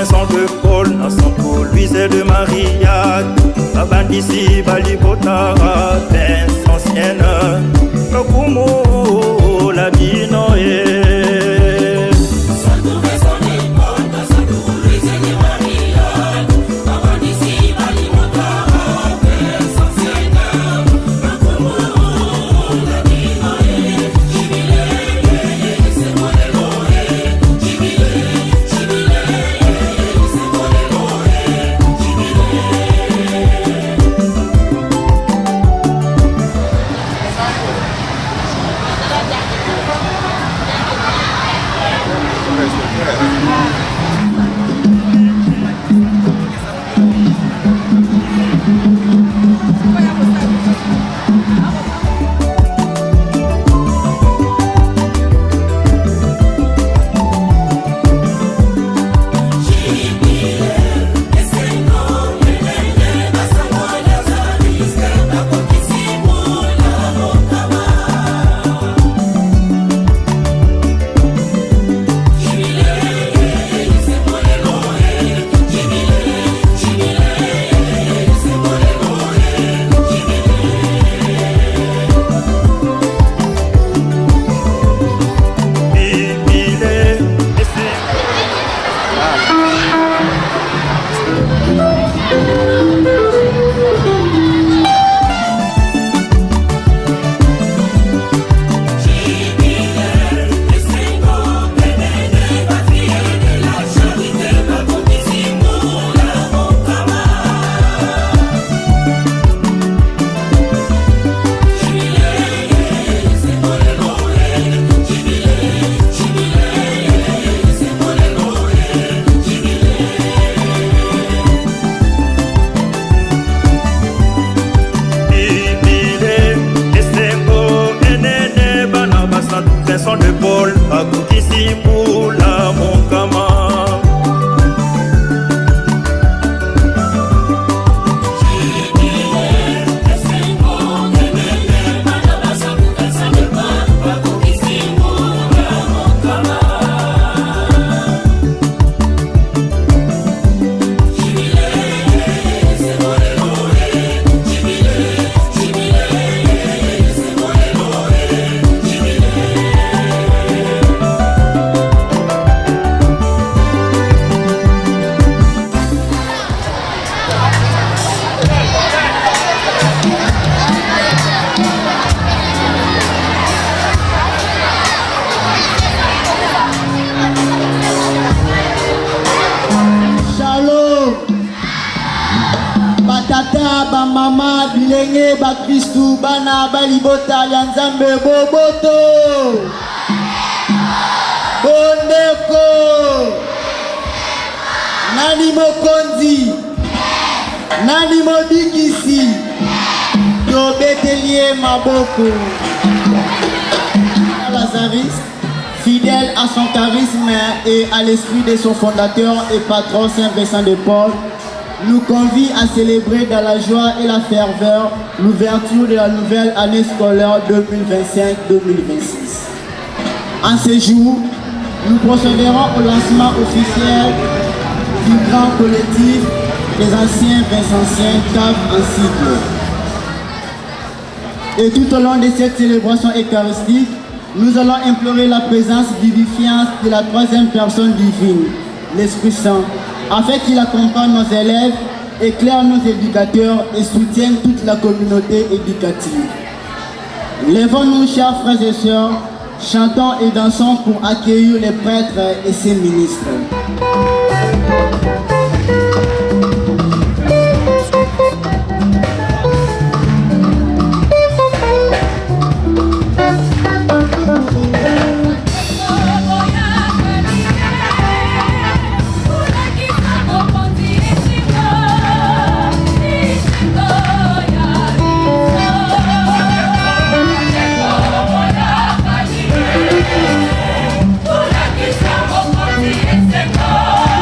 Vincent de Paul, Nassanto, Louise de Maria, Babandisi, Balibotara, Vince ancienne, Lokumo, la Binoé. Vincent de Paul, Akukisi Moula Monkama. Tata, ba mama, bilenge, ba Christou, bana, balibota, yanzambe, boboto. Bondeko. Nani mokonzi. Nani modikisi. Tobetelie maboko. Lazariste, fidèle à son charisme et à l'esprit de son fondateur et patron Saint Vincent de Paul, nous convie à célébrer dans la joie et la ferveur l'ouverture de la nouvelle année scolaire 2025-2026. En ce jour, nous procéderons au lancement officiel du grand collectif des anciens Vincentiens CAV en cycle. Et tout au long de cette célébration eucharistique, nous allons implorer la présence vivifiante de la troisième personne divine, l'Esprit Saint, afin qu'il accompagne nos élèves, éclaire nos éducateurs et soutienne toute la communauté éducative. Lèvons-nous, chers frères et sœurs, chantons et dansons pour accueillir les prêtres et ses ministres. Esse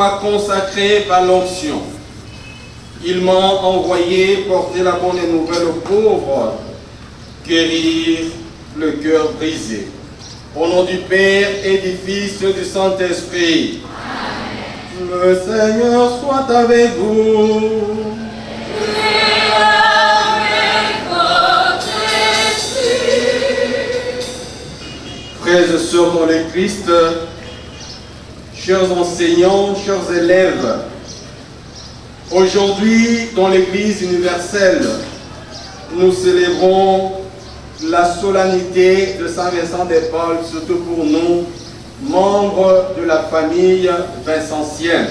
m'a consacré par l'onction. Ils m'ont envoyé porter la bonne nouvelle aux pauvres, guérir le cœur brisé. Au nom du Père et du Fils et du Saint-Esprit. Le Seigneur soit avec vous. Et avec votre esprit. Frères et sœurs dans le Christ, chers enseignants, chers élèves, aujourd'hui dans l'Église universelle, nous célébrons la solennité de Saint Vincent de Paul, surtout pour nous, membres de la famille vincentienne.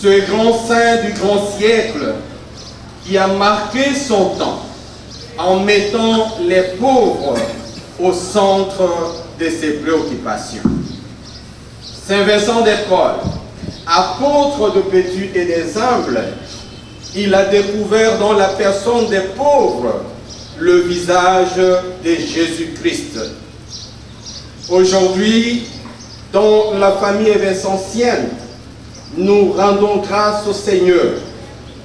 Ce grand saint du grand siècle qui a marqué son temps en mettant les pauvres au centre de ses préoccupations. Saint Vincent de Paul, apôtre de petits et des humbles, il a découvert dans la personne des pauvres le visage de Jésus-Christ. Aujourd'hui, dans la famille vincentienne, nous rendons grâce au Seigneur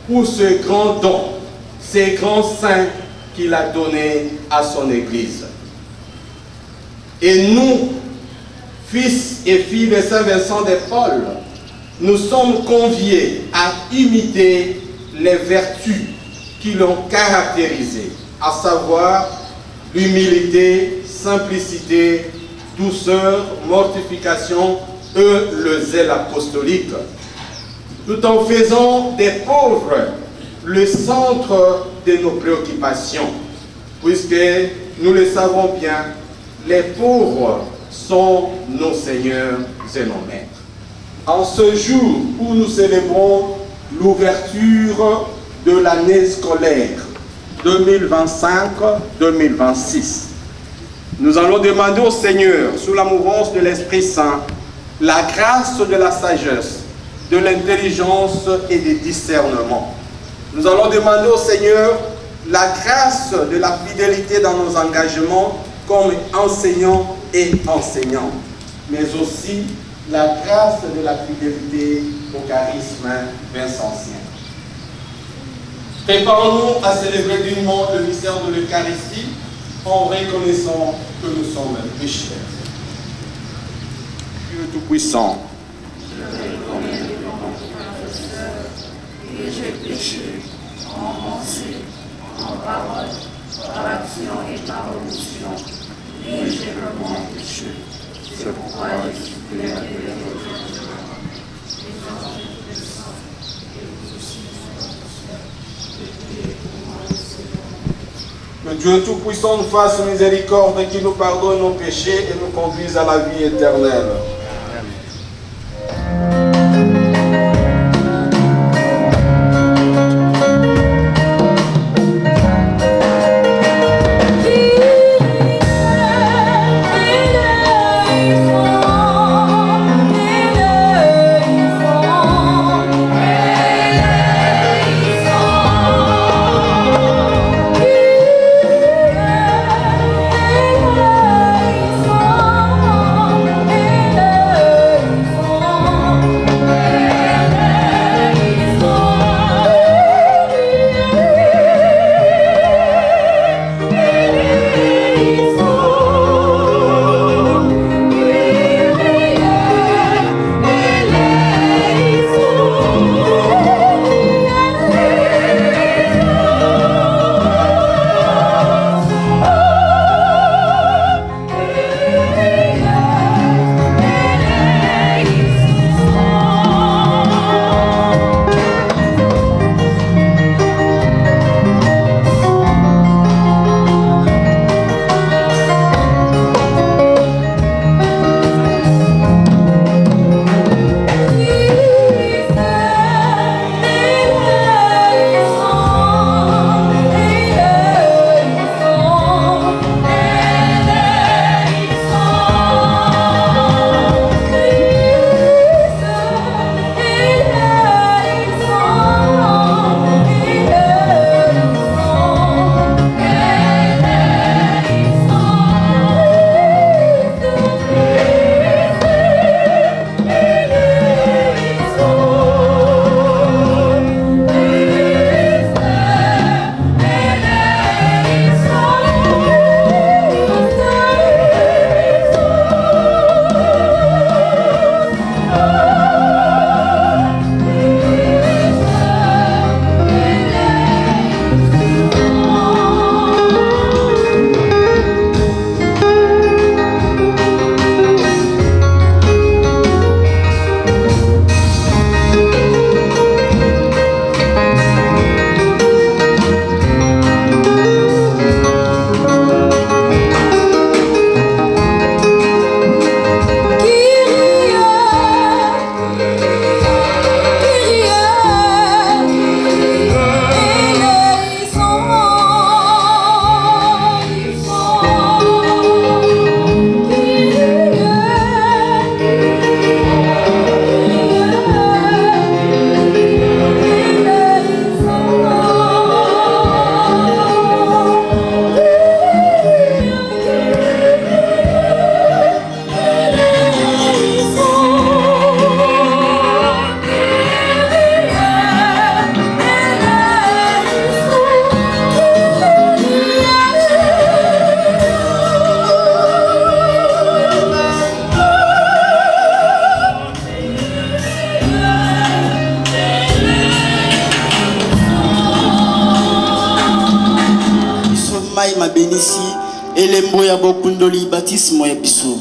pour ce grand don, ces grands saints qu'il a donnés à son Église. Et nous, fils et filles de Saint Vincent de Paul, nous sommes conviés à imiter les vertus qui l'ont caractérisé, à savoir l'humilité, simplicité, douceur, mortification et le zèle apostolique, tout en faisant des pauvres le centre de nos préoccupations, puisque nous le savons bien, les pauvres sont nos seigneurs et nos maîtres. En ce jour où nous célébrons l'ouverture de l'année scolaire 2025-2026, nous allons demander au Seigneur, sous la mouvance de l'Esprit Saint, la grâce de la sagesse, de l'intelligence et du discernement. Nous allons demander au Seigneur la grâce de la fidélité dans nos engagements comme enseignants et enseignantes, mais aussi la grâce de la fidélité au charisme vincentien. Préparons-nous à célébrer dignement le mystère de l'Eucharistie en reconnaissant que nous sommes pécheurs. Dieu Tout-Puissant, Et j'ai péché en pensée, en parole, par action et par omission. Et j'ai vraiment péché. C'est pourquoi je supplie la que Dieu Tout-Puissant nous fasse miséricorde et qu'il nous pardonne nos péchés et nous conduise à la vie éternelle. Thank you. elembo ya bokundoli baptisme ya biso.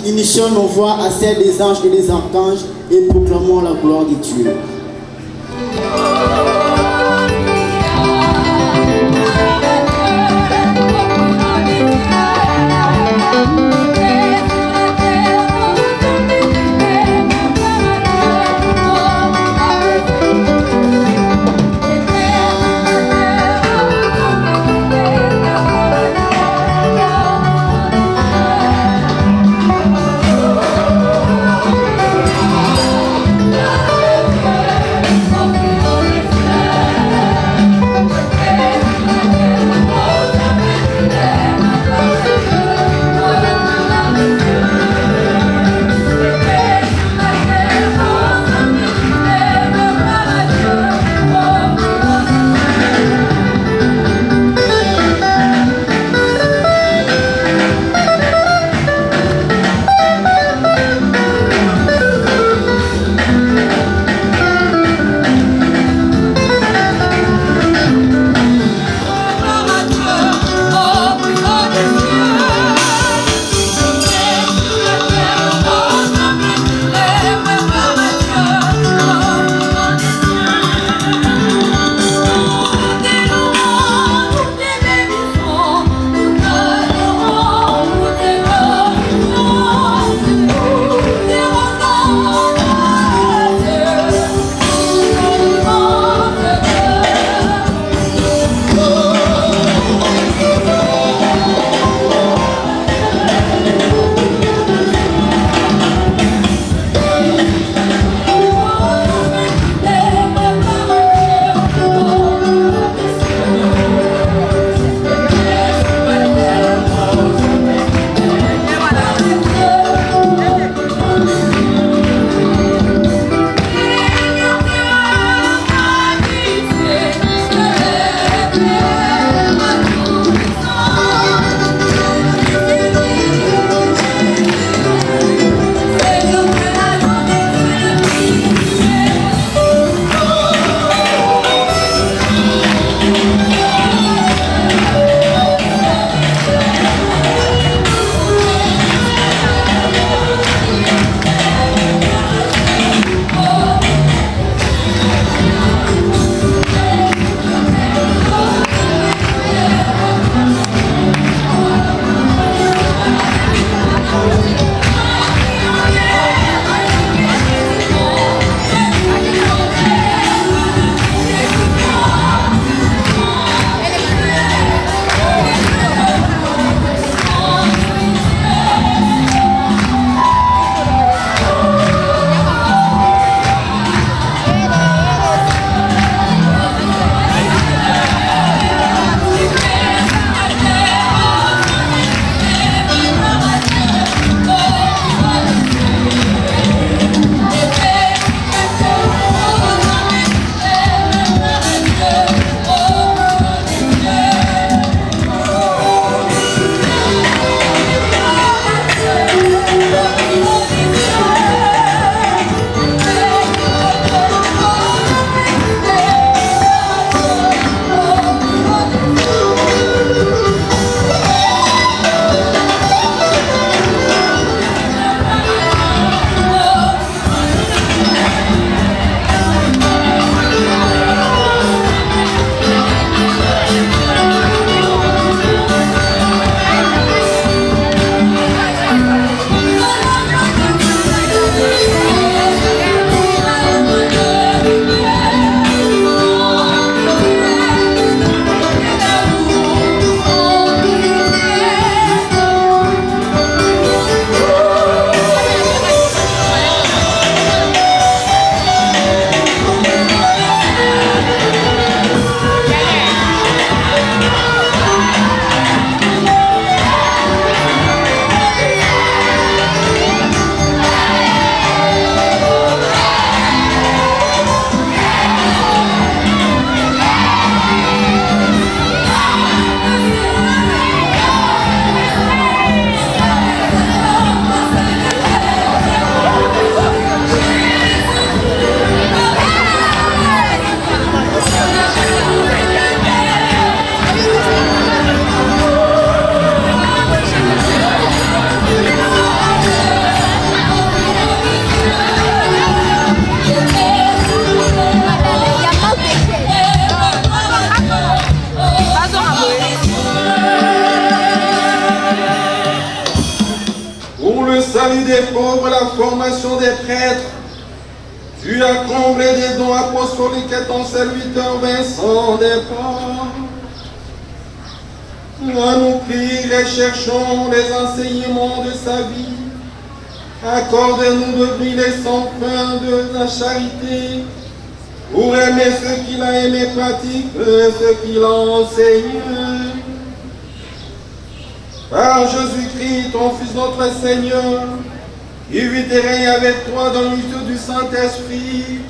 Initions nos voix à celles des anges et des archanges et proclamons la gloire de Dieu. Yeah. le salut des pauvres et la formation des prêtres. Tu as comblé des dons apostoliques à ton serviteur Vincent des Ports. Nous prions et cherchons les enseignements de sa vie. Accorde-nous de briller sans fin de la charité, pour aimer ce qu'il a aimé, pratiquer ce qu'il a enseigné. Par Jésus-Christ, ton Fils notre Seigneur, qui vit et règne avec toi dans l'unité du Saint-Esprit,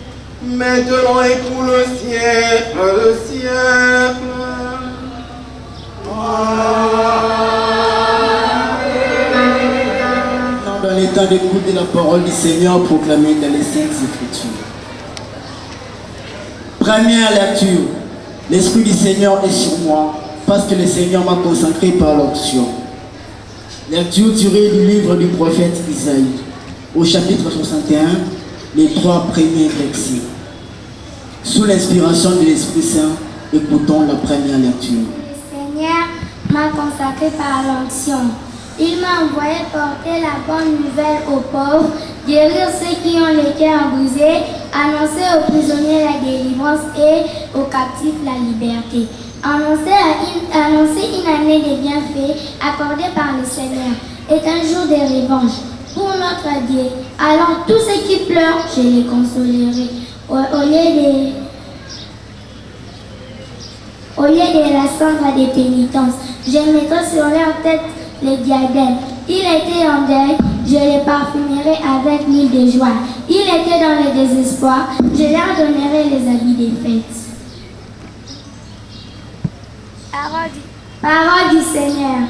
maintenant et pour le siècle des siècles. Dans l'état d'écoute de la parole du Seigneur proclamée dans les Saintes Écritures. Première lecture. L'Esprit du Seigneur est sur moi, parce que le Seigneur m'a consacré par l'onction. Lecture tirée du livre du prophète Isaïe, au chapitre 61, les 3 premiers versets. Sous l'inspiration de l'Esprit Saint, écoutons la première lecture. Le Seigneur m'a consacré par l'onction. Il m'a envoyé porter la bonne nouvelle aux pauvres, guérir ceux qui ont les cœurs brisés, annoncer aux prisonniers la délivrance et aux captifs la liberté. Annoncer une année de bienfaits accordée par le Seigneur est un jour de revanche pour notre Dieu. Alors tous ceux qui pleurent, je les consolerai. Au lieu de la cendre des pénitences, je mettrai sur leur tête les diadèmes. Il était en deuil, je les parfumerai avec l'huile de joie. Il était dans le désespoir, je leur donnerai les habits des fêtes. Parole du Seigneur.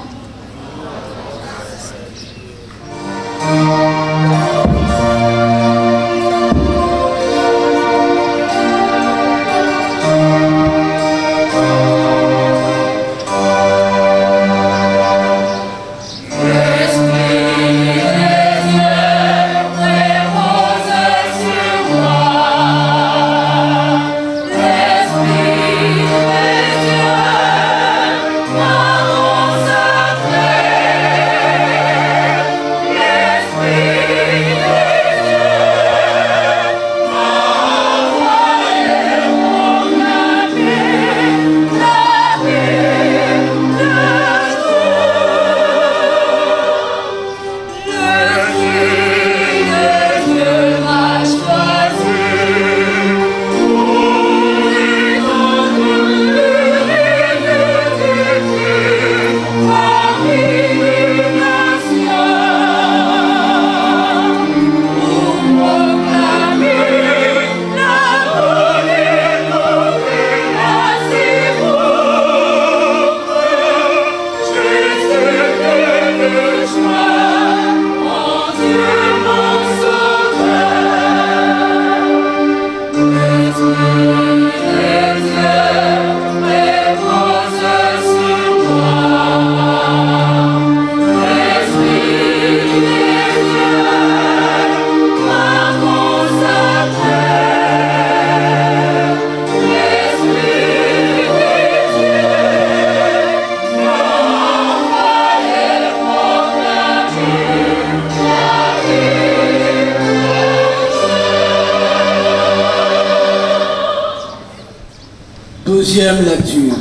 Deuxième lecture.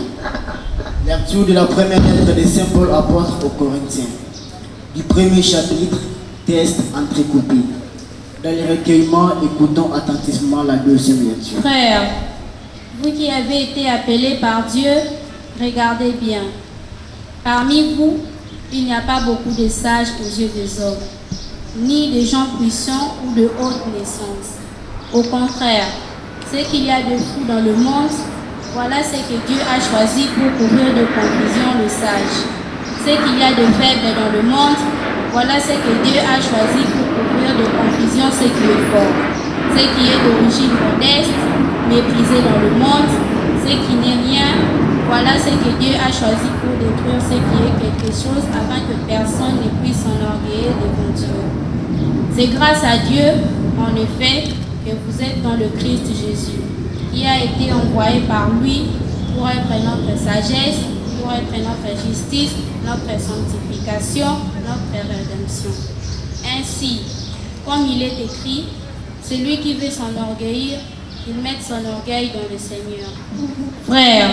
Lecture de la première lettre de Saint Paul apôtre aux Corinthiens. Du premier chapitre, texte entrecoupé. Dans les recueillements, écoutons attentivement la deuxième lecture. Frères, vous qui avez été appelés par Dieu, regardez bien. Parmi vous, il n'y a pas beaucoup de sages aux yeux des hommes, ni de gens puissants ou de haute naissance. Au contraire, ce qu'il y a de fou dans le monde, voilà ce que Dieu a choisi pour couvrir de confusion le sage. Ce qu'il y a de faible dans le monde, voilà ce que Dieu a choisi pour couvrir de confusion ce qui est fort. Ce qui est d'origine modeste, méprisé dans le monde, ce qui n'est rien, voilà ce que Dieu a choisi pour détruire ce qui est quelque chose afin que personne ne puisse s'enorgueillir devant Dieu. C'est grâce à Dieu, en effet, que vous êtes dans le Christ Jésus, qui a été envoyé par lui pour être notre sagesse, pour être notre justice, notre sanctification, notre rédemption. Ainsi, comme il est écrit, celui qui veut s'enorgueillir, qu'il mette son orgueil dans le Seigneur. Frères,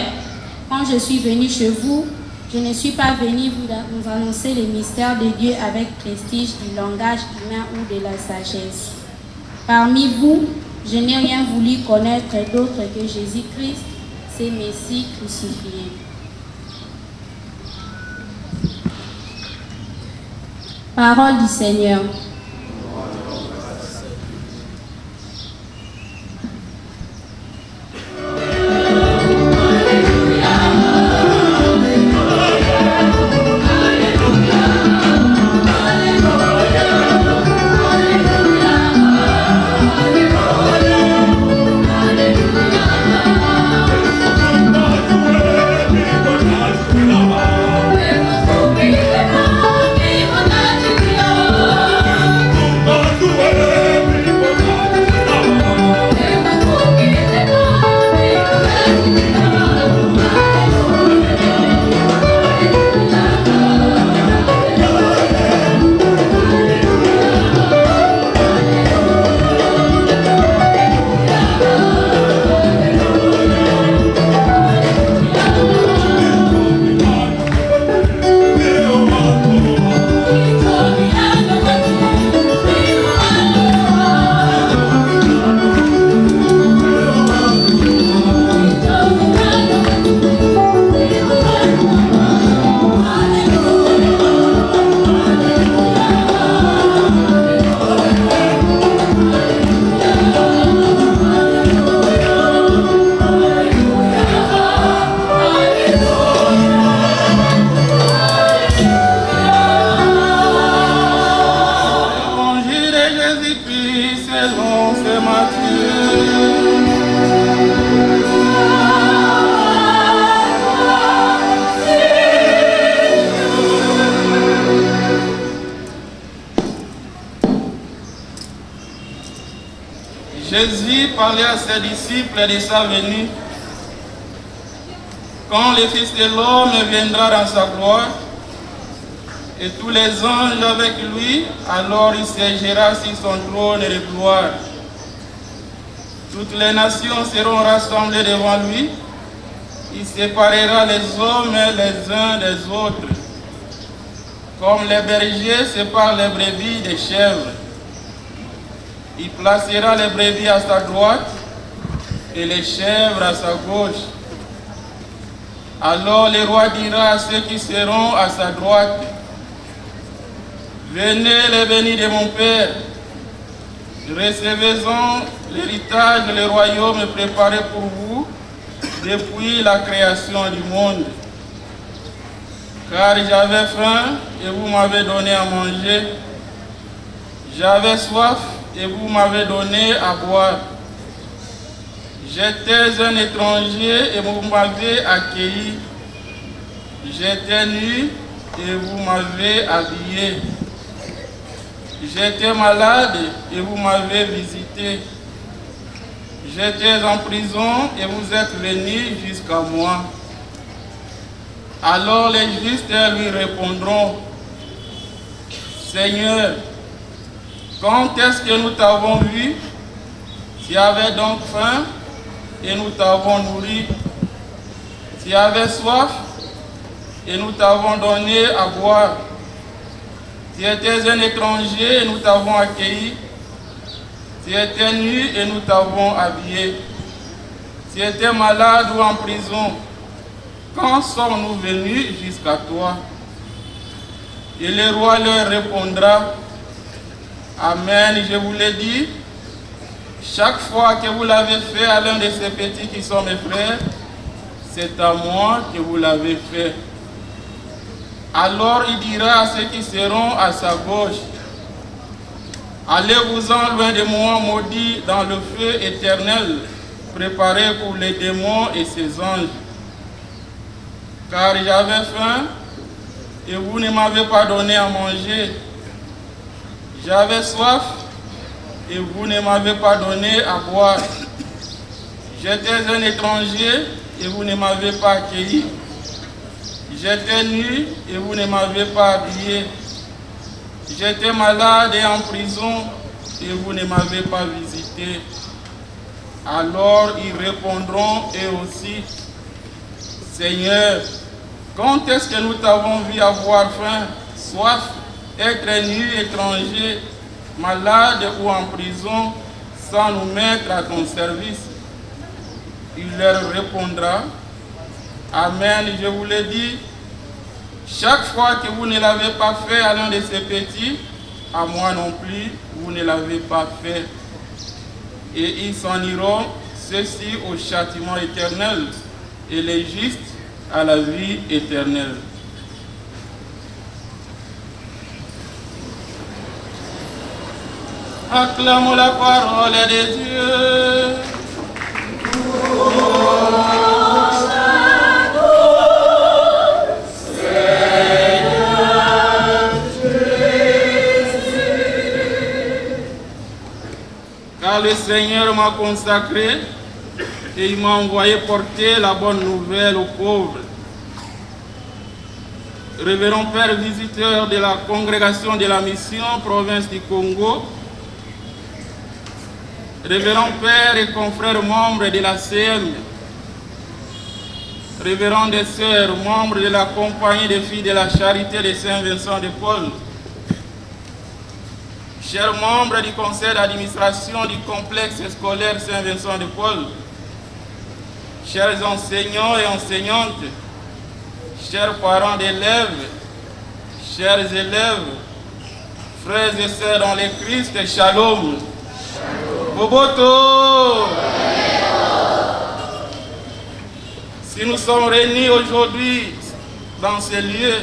quand je suis venu chez vous, je ne suis pas venu vous annoncer les mystères de Dieu avec prestige du langage humain ou de la sagesse. Parmi vous, je n'ai rien voulu connaître d'autre que Jésus-Christ, c'est Messie crucifié. Parole du Seigneur. Jésus parlait à ses disciples de sa venue. Quand le Fils de l'homme viendra dans sa gloire, et tous les anges avec lui, alors il siégera sur son trône de gloire. Toutes les nations seront rassemblées devant lui. Il séparera les hommes les uns des autres, comme les bergers séparent les brebis des chèvres. Il placera les brebis à sa droite et les chèvres à sa gauche. Alors le roi dira à ceux qui seront à sa droite, venez les bénis de mon Père, recevez-en l'héritage, le royaume préparé pour vous depuis la création du monde. Car j'avais faim et vous m'avez donné à manger, j'avais soif et vous m'avez donné à boire. J'étais un étranger et vous m'avez accueilli. J'étais nu et vous m'avez habillé. J'étais malade et vous m'avez visité. J'étais en prison et vous êtes venus jusqu'à moi. Alors les justes lui répondront, Seigneur, quand est-ce que nous t'avons vu? Tu avais donc faim et nous t'avons nourri. Tu avais soif et nous t'avons donné à boire. Tu étais un étranger et nous t'avons accueilli. Tu étais nu et nous t'avons habillé. Tu étais malade ou en prison. Quand sommes-nous venus jusqu'à toi? Et le roi leur répondra, Amen, je vous l'ai dit, chaque fois que vous l'avez fait à l'un de ces petits qui sont mes frères, c'est à moi que vous l'avez fait. Alors il dira à ceux qui seront à sa gauche, allez-vous-en loin de moi, maudits, dans le feu éternel, préparé pour les démons et ses anges. Car j'avais faim et vous ne m'avez pas donné à manger. J'avais soif et vous ne m'avez pas donné à boire. J'étais un étranger et vous ne m'avez pas accueilli. J'étais nu et vous ne m'avez pas habillé. j'étais malade et en prison et vous ne m'avez pas visité. Alors ils répondront eux aussi, Seigneur, quand est-ce que nous t'avons vu avoir faim, soif, être nu, étranger, malade ou en prison, sans nous mettre à ton service? Il leur répondra, Amen, je vous le dis, chaque fois que vous ne l'avez pas fait à l'un de ces petits, à moi non plus, vous ne l'avez pas fait. Et ils s'en iront, ceux-ci au châtiment éternel, et les justes à la vie éternelle. Acclamons la parole de Dieu. Car le Seigneur m'a consacré et il m'a envoyé porter la bonne nouvelle aux pauvres. Révérend Père visiteur de la congrégation de la mission, province du Congo, Révérend Père et confrères membres de la CM, Révérend des sœurs, membres de la compagnie des filles de la charité de Saint-Vincent de Paul, chers membres du conseil d'administration du complexe scolaire Saint-Vincent de Paul, chers enseignants et enseignantes, chers parents d'élèves, chers élèves, frères et sœurs dans le Christ, Shalom. Boboto. Si nous sommes réunis aujourd'hui dans ces lieux,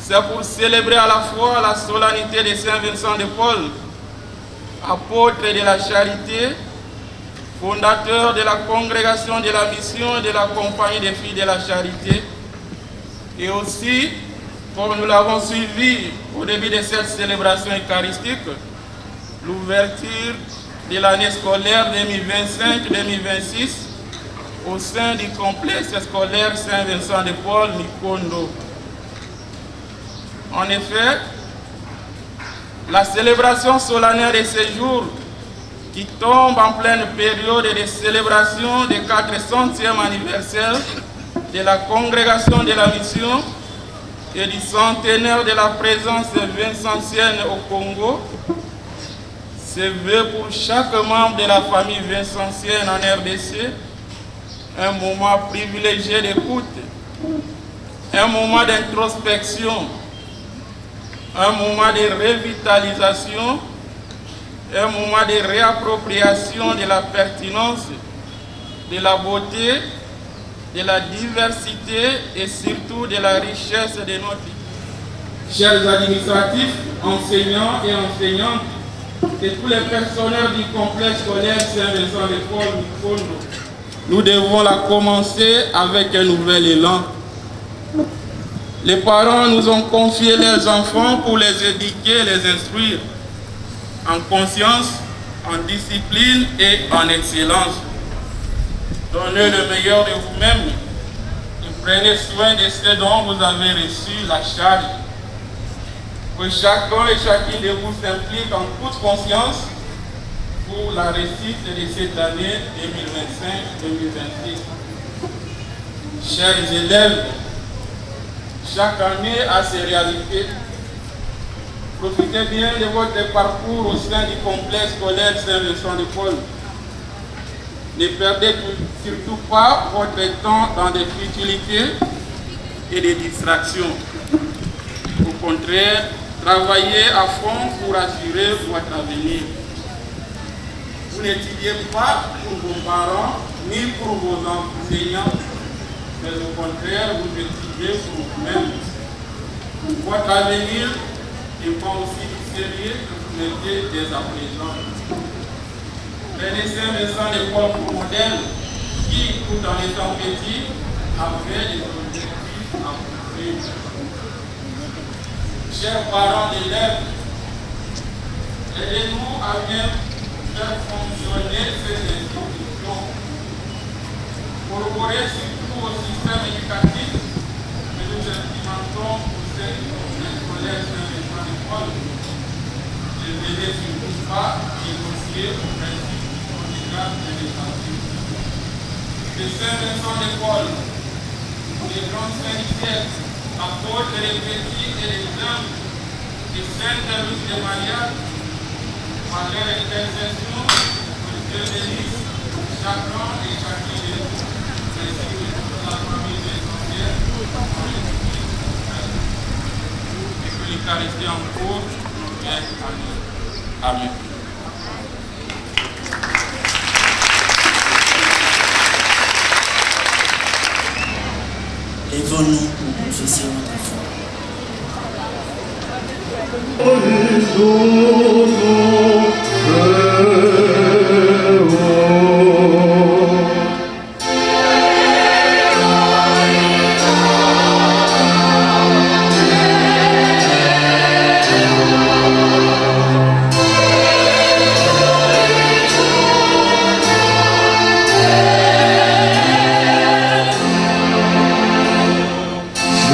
c'est pour célébrer à la fois la solennité de Saint-Vincent de Paul, apôtre de la charité, fondateur de la congrégation de la mission et de la compagnie des filles de la charité, et aussi, comme nous l'avons suivi au début de cette célébration eucharistique, l'ouverture de l'année scolaire 2025-2026 au sein du complexe scolaire Saint-Vincent de Paul, Nikondo. En effet, la célébration solennelle de ce jour, qui tombe en pleine période de célébration du 400e anniversaire de la congrégation de la mission et du centenaire de la présence vincentienne au Congo, se veut pour chaque membre de la famille vincentienne en RDC un moment privilégié d'écoute, un moment d'introspection, un moment de revitalisation, un moment de réappropriation de la pertinence, de la beauté, de la diversité et surtout de la richesse de notre vie. Chers administratifs, enseignants et enseignantes, et tous les personnels du complexe scolaire Saint-Vincent de Paul, Nikondo, nous devons la commencer avec un nouvel élan. Les parents nous ont confié leurs enfants pour les éduquer, les instruire, en conscience, en discipline et en excellence. Donnez le meilleur de vous-même et prenez soin de ce dont vous avez reçu la charge. Que chacun et chacune de vous s'implique en toute conscience pour la réussite de cette année 2025-2026. Chers élèves, chaque année a ses réalités. Profitez bien de votre parcours au sein du complexe scolaire Saint-Vincent de Paul. Ne perdez surtout pas votre temps dans des futilités et des distractions. Au contraire, travaillez à fond pour assurer votre avenir. Vous n'étudiez pas pour vos parents ni pour vos enseignants, mais au contraire, vous étudiez pour vous-même. Votre avenir dépend aussi du sérieux que vous mettez dès à présent. Prenez Saint-Vincent de Paul pour modèle qui, tout en étant petit, avait des objectifs à poursuivre. Chers parents d'élèves, aidez-nous à bien faire fonctionner ces institutions. Corroborer surtout au système éducatif que nous implémentons au sein du complexe scolaire Saint-Vincent de Paul. associés au principe conjugal et des sensibles. De Saint-Vincent de Paul, des grands saints du siècle, apôtres et les petits et les grands, des saints Louis de Maria, par leur intercession, pour Dieu bénisse chacun et chacune de nous, ainsi que toute la famille essentielle, et que l'Eucharistie en cours nous vienne à nous. Amen. Lèvons-nous pour confesser notre foi.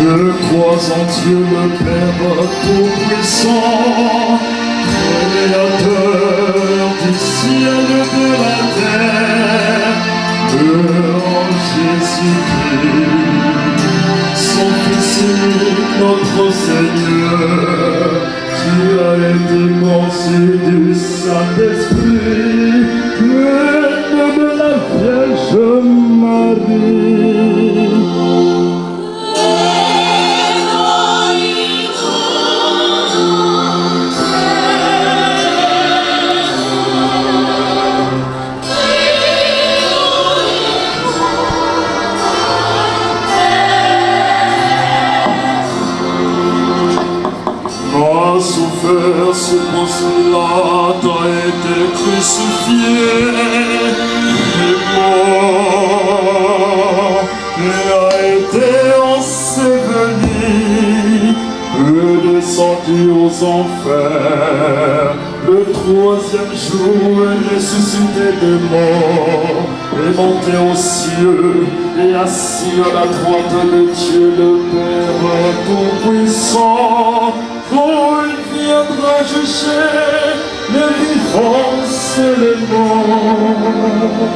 Je crois en Dieu le Père Tout-Puissant, Créateur du ciel et de la terre, en Jésus-Christ, son Fils unique, notre Seigneur, qui a été conçu du Saint-Esprit, pleine de la Vierge Marie. Souffert sous Ponce Pilate, a été crucifié et mort, et a été enseveli, et descendu aux enfers. Le troisième jour est ressuscité des morts, est monté aux cieux, et assis à la droite de Dieu le Père Tout-Puissant. Oh, il viendra juger les vivants et les morts.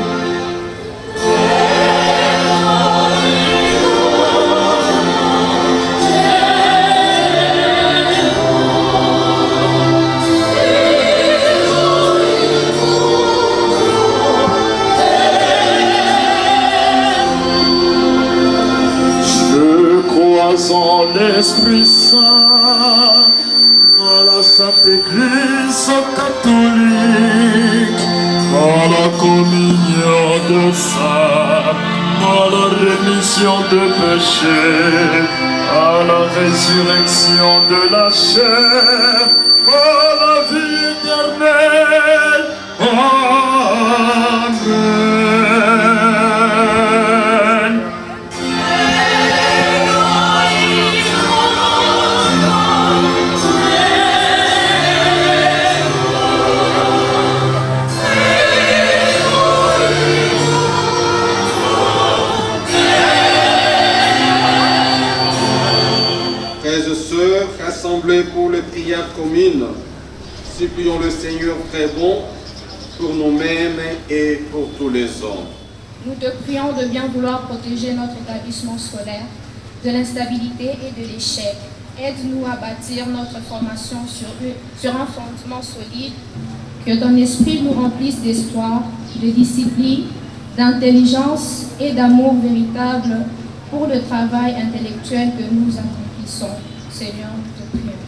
Je crois en l'Esprit Saint, la Sainte Église catholique, à la communion de saints, à la rémission de péchés, à la résurrection de la chair, à la vie éternelle. Amen. Rassemblés pour les prières communes, supplions le Seigneur très bon pour nous-mêmes et pour tous les hommes. Nous te prions de bien vouloir protéger notre établissement scolaire de l'instabilité et de l'échec. Aide-nous à bâtir notre formation sur un fondement solide, que ton esprit nous remplisse d'espoir, de discipline, d'intelligence et d'amour véritable pour le travail intellectuel que nous accomplissons. Seigneur, nous te prions.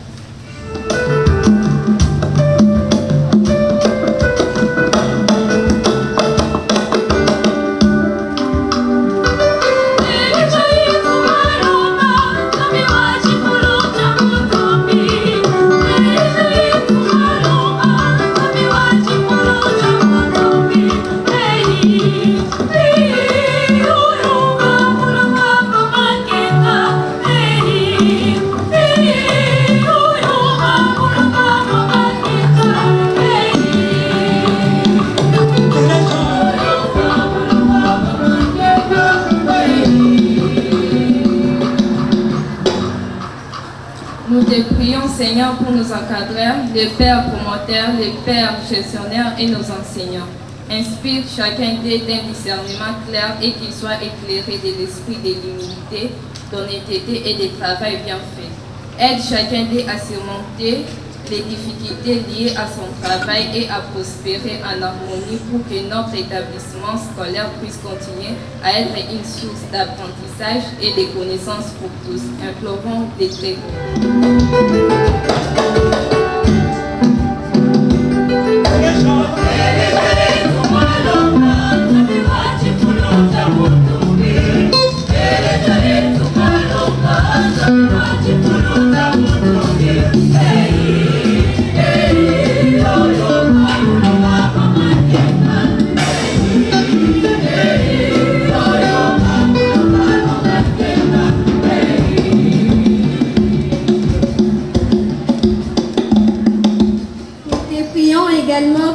Nous te prions, Seigneur, pour nos encadreurs, les pères promoteurs, les pères gestionnaires et nos enseignants. Inspire chacun d'eux d'un discernement clair et qu'il soit éclairé de l'esprit de l'humilité, d'honnêteté et de travail bien fait. Aide chacun d'eux à surmonter les difficultés liées à son travail et à prospérer en harmonie pour que notre établissement scolaire puisse continuer à être une source d'apprentissage et de connaissances pour tous. Implorons des très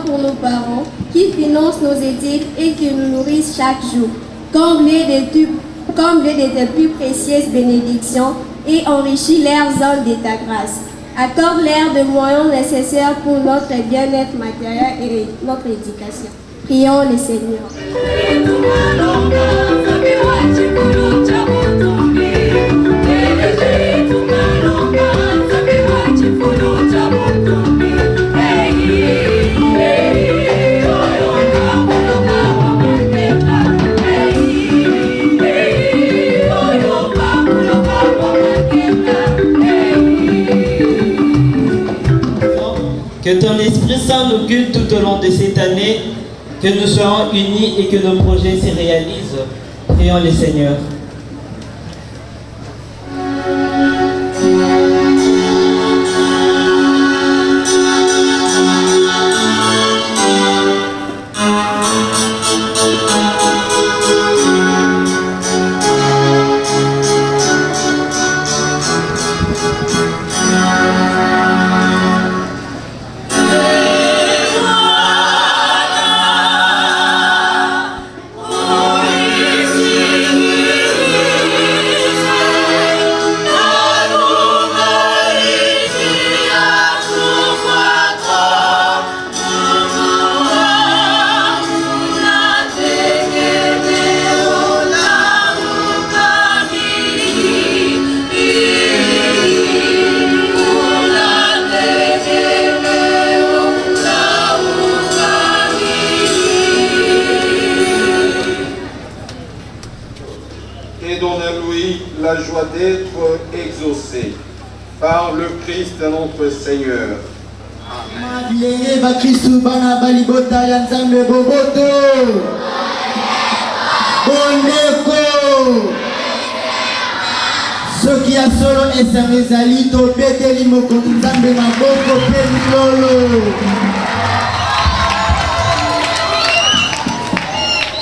pour nos parents qui financent nos études et qui nous nourrissent chaque jour. Comble-les de tes plus précieuses bénédictions et enrichis leurs âmes de ta grâce. Accorde-leur des moyens nécessaires pour notre bien-être matériel et notre éducation. Prions le Seigneur. Que ton Esprit Saint nous guide tout au long de cette année, que nous soyons unis et que nos projets se réalisent. Prions le Seigneur. La joie d'être exaucé par le Christ notre Seigneur. Soki ya solo esamezali to beteli mokonzi nzambe maboko pe lolo.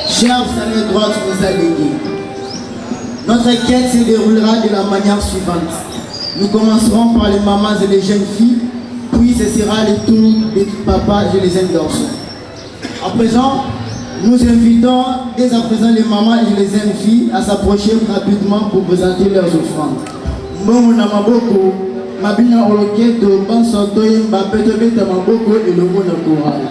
Chers amis droits vous allégués. Notre quête se déroulera de la manière suivante. Nous commencerons par les mamans et les jeunes filles, puis ce sera le tour des papas et les jeunes garçons. À présent, nous invitons dès à présent les mamans et les jeunes filles à s'approcher rapidement pour présenter leurs offrandes. Mbongo na maboko, mabina oloketo, bansoto yemba peto beta maboko et le mot na chorale.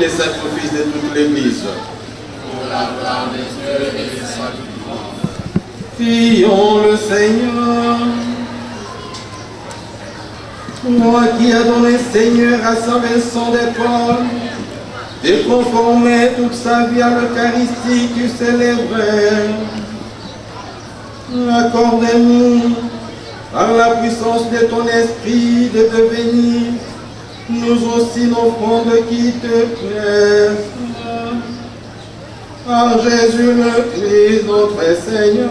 les sacrifices de toute l'Église. Pour la gloire de Dieu et le salut du monde. Prions le Seigneur. Toi qui as donné, Seigneur, à Saint Vincent de Paul de conformer toute sa vie à l'Eucharistie que tu célébrais, accorde-nous, par la puissance de ton esprit, de devenir nous aussi l'offrande qui te plaise. Par Jésus le Christ, notre Seigneur.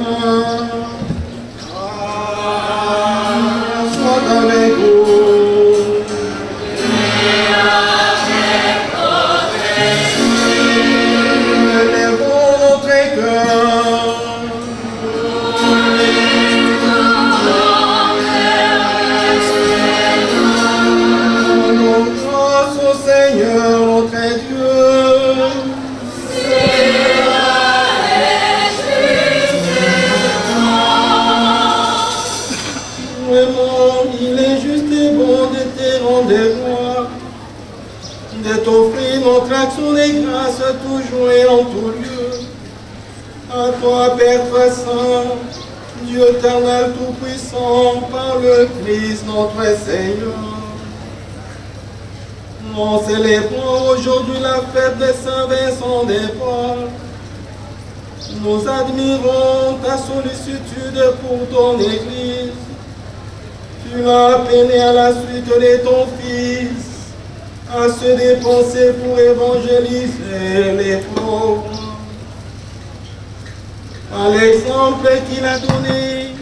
Soit avec vous. Élevons notre cœur. Rendons grâce au Seigneur, notre Dieu. Vraiment, il est juste et bon de te rendre gloire, de t'offrir notre action de grâce toujours et en tout lieu. À toi, Père très saint, Dieu éternel tout-puissant, par le Christ notre Seigneur. Nous célébrons aujourd'hui la fête de Saint Vincent de Paul. Nous admirons ta sollicitude pour ton Église. Tu l'as appelé à la suite de ton Fils, à se dépenser pour évangéliser les pauvres. À l'exemple qu'il a donné,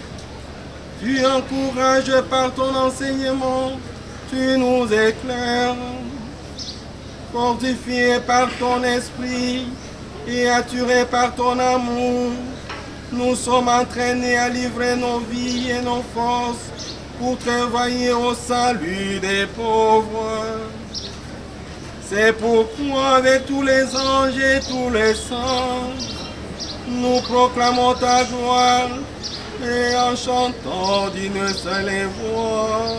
tu encourages par ton enseignement, tu nous éclaires. Fortifiés par ton esprit et attirés par ton amour, nous sommes entraînés à livrer nos vies et nos forces pour travailler au salut des pauvres. C'est pourquoi avec tous les anges et tous les saints, nous proclamons ta gloire et en chantant d'une seule voix.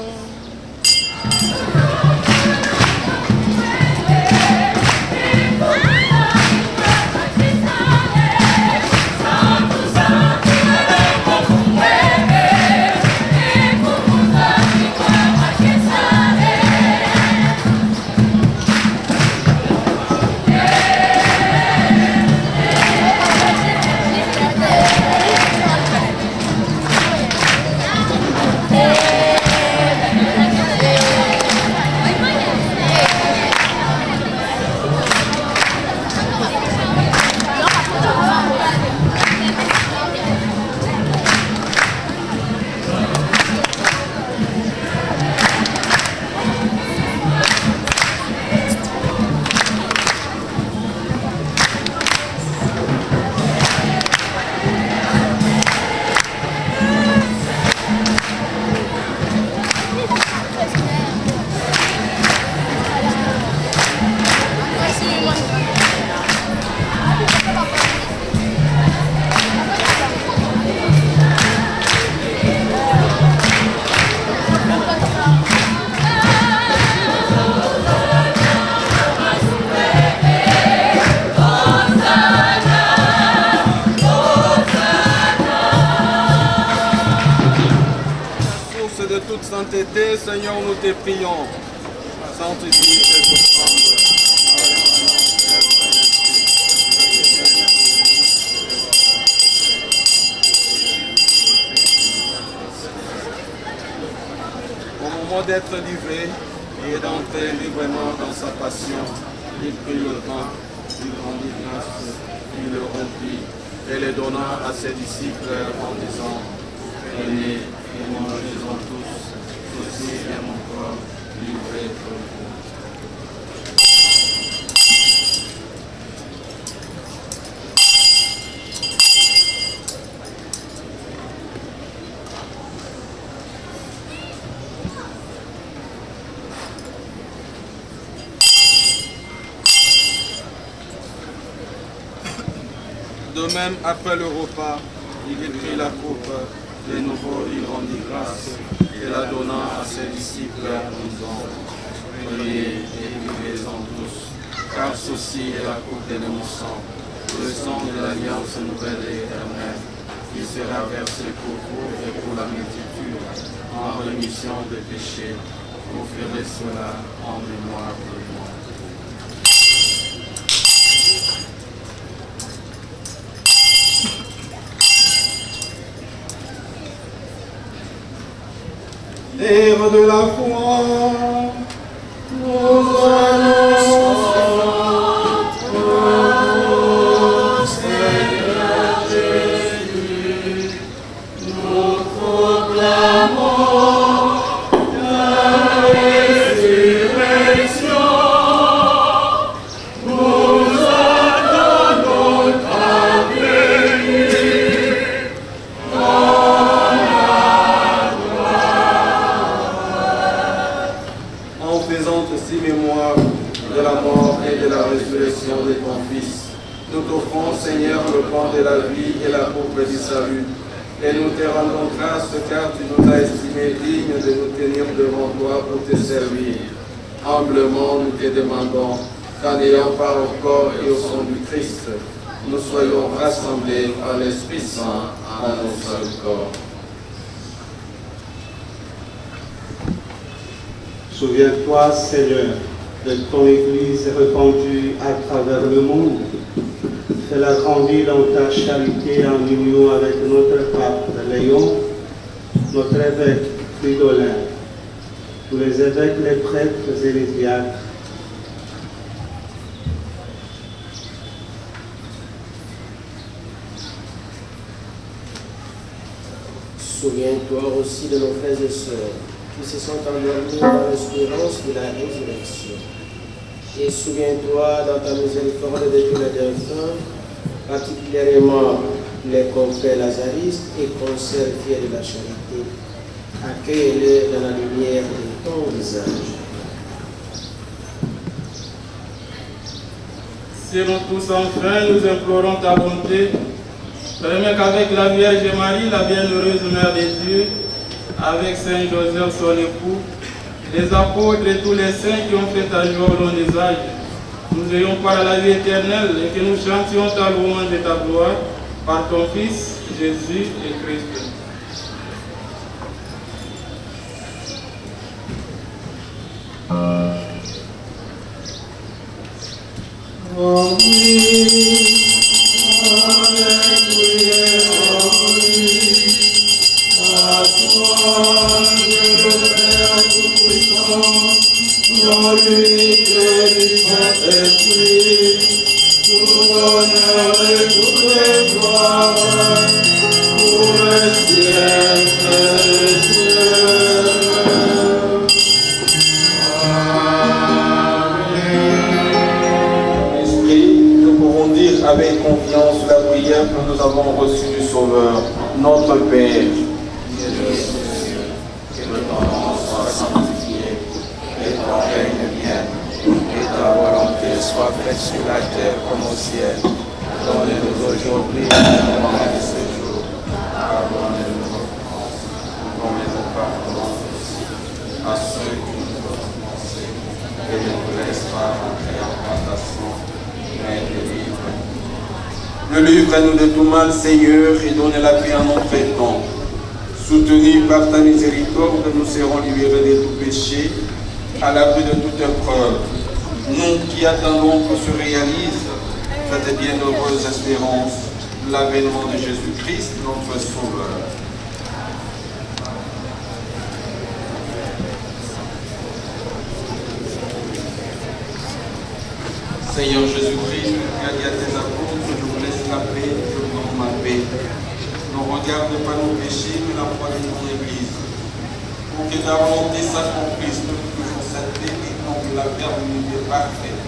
Sainteté, Seigneur, nous te prions. Sanctifie cette offrande. Au moment d'être livré et d'entrer librement dans sa passion, il prit le pain, il rendit grâce, il le rompit et le donna à ses disciples en disant: prenez et mangez-en tous. Ceci est mon corps livré pour vous. De même, après le repas, il prit la coupe, de nouveau il rendit grâce et la donna à ses disciples en disant: priez et buvez-en tous, car ceci est la coupe de mon sang, le sang de l'alliance nouvelle et éternelle, qui sera versé pour vous et pour la multitude en rémission des péchés. Vous ferez cela en mémoire de moi. Terre de la foi, nous annonçons au Seigneur Jésus, nous proclamons la résurrection, nous attendons ta venue. Mémoire de la mort et de la résurrection de ton Fils. Nous t'offrons, Seigneur, le pain de la vie et la coupe du salut. Et nous te rendons grâce car tu nous as estimés dignes de nous tenir devant toi pour te servir. Humblement, nous te demandons qu'en ayant part au corps et au sang du Christ, nous soyons rassemblés par l'Esprit Saint en un seul corps. Souviens-toi, Seigneur, de ton Église répandue à travers le monde. Fais-la grandir dans ta charité en union avec notre pape Léon, notre évêque Fridolin, tous les évêques, les prêtres et les diacres, Souviens-toi aussi de nos frères et sœurs qui se sont endormis dans l'espérance de la résurrection. Et souviens-toi dans ta miséricorde de tous les défunts, particulièrement les confrères lazaristes et conserves fiers de la charité. Accueille-les dans la lumière de ton visage. Serons tous enfin, nous implorons ta bonté. Permets qu'avec la Vierge Marie, la bienheureuse Mère de Dieu, avec Saint Joseph, son époux, les apôtres et tous les saints qui ont fait ta joie au long des âges, nous ayons part à la vie éternelle et que nous chantions ta louange et ta gloire par ton Fils, Jésus et Christ. Avec confiance la prière que nous avons reçue du Sauveur, notre Père. Que ton nom soit sanctifié, que ton règne vienne, que ta volonté soit faite sur la terre comme au ciel. Donne-nous aujourd'hui notre pain de ce jour. Pardonne-nous nos offenses, comme nous pardonnons à ceux qui nous ont offensés, et ne nous laisse pas entrer en tentation, mais délivre-nous. Délivre-nous de tout mal, Seigneur, et donne la paix à notre temps. Soutenus par ta miséricorde, nous serons libérés de tout péché, à l'abri de toute épreuve. Nous qui attendons que se réalise cette bienheureuse espérance, l'avènement de Jésus-Christ, notre Sauveur. Seigneur Jésus-Christ, tu as dit à tes apôtres, je vous laisse la paix, je vous donne ma paix. Ne regarde pas nos péchés, mais la foi de ton Église. Pour que ta volonté s'accomplisse, nous toujours cette paix et non la vertu parfaite.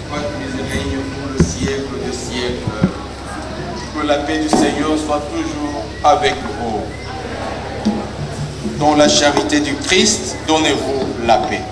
Toi qui règnes pour le siècle des siècles. Que la paix du Seigneur soit toujours avec vous. Dans la charité du Christ, donnez-vous la paix.